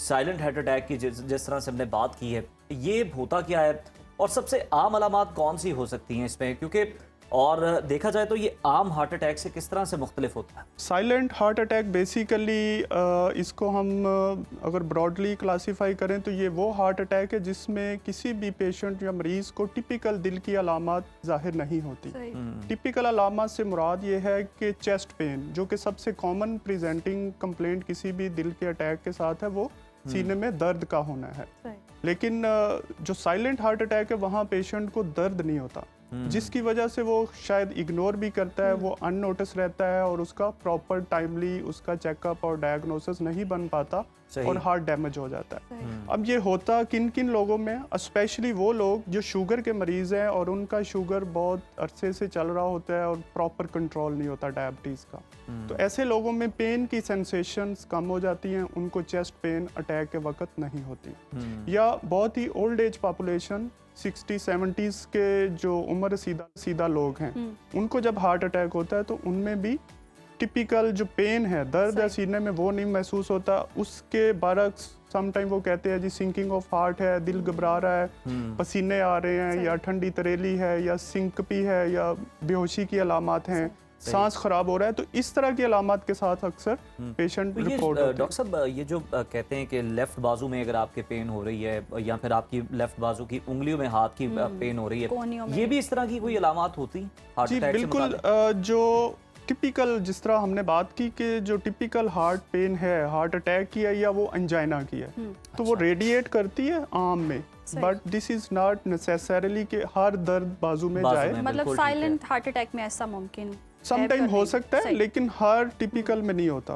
Silent heart attack की जिस तरह से हमने बात की है, ये होता क्या है और सबसे आम अलामात कौन सी हो सकती हैं इसमें, क्योंकि और देखा जाए तो ये आम हार्ट अटैक से किस तरह से मुख्तलिफ होता है? साइलेंट हार्ट अटैक बेसिकली इसको हम अगर ब्रॉडली क्लासीफाई करें तो ये वो हार्ट अटैक है जिसमें किसी भी पेशेंट या मरीज़ को टिपिकल दिल की अलामात जाहिर नहीं होती। टिपिकल अलामात से मुराद ये है कि चेस्ट पेन, जो कि सबसे कॉमन प्रेजेंटिंग कंप्लेंट किसी भी दिल के अटैक के साथ है, वो सीने में दर्द का होना है। लेकिन जो साइलेंट हार्ट अटैक है वहाँ पेशेंट को दर्द नहीं होता, जिसकी वजह से वो शायद इग्नोर भी करता है, वो अननोटिस रहता है और उसका प्रॉपर टाइमली उसका चेकअप और डायग्नोसिस नहीं बन पाता और हार्ट डैमेज हो जाता है। अब ये होता किन किन लोगों में, स्पेशली वो लोग जो शुगर के मरीज़ हैं और उनका शुगर बहुत अरसे से चल रहा होता है और प्रॉपर कंट्रोल नहीं होता डायबिटीज़ का। तो ऐसे लोगों में पेन की सेंसेशंस कम हो जाती हैं, उनको चेस्ट पेन अटैक के वक्त नहीं होती। या बहुत ही ओल्ड एज पॉपुलेशन 60-70s के जो उम्र सीधा लोग हैं, उनको जब हार्ट अटैक होता है तो उनमें भी टिपिकल जो पेन है, दर्द है सीने में, वो नहीं महसूस होता। उसके बरक्स समटाइम वो कहते हैं जी सिंकिंग ऑफ हार्ट है, दिल घबरा रहा है, पसीने आ रहे हैं, या ठंडी तरेली है, या सिंकपी है, या बेहोशी की अलामात हैं, सांस खराब हो रहा है। तो इस तरह की अलामात के साथ अक्सर पेशेंट रिपोर्ट होते हैं। डॉक्टर साहब, ये जो कहते हैं कि लेफ्ट बाजू में अगर आपके पेन हो रही है या फिर आपकी लेफ्ट बाजू की उंगलियों में हाथ की पेन हो रही है, ये भी इस तरह की कोई अलामात होती हार्ट जी अटैक से बिल्कुल। जो टिपिकल, जिस तरह हमने बात की कि जो टिपिकल हार्ट पेन है हार्ट अटैक की है या वो अंजाइना की है, तो वो रेडिएट करती है आर्म में, but this is not necessarily कि हर दर्द बाजू में जाए। मतलब साइलेंट हार्ट अटैक में ऐसा मुमकिन समटाइम हो सकता है, लेकिन हर टिपिकल में नहीं होता।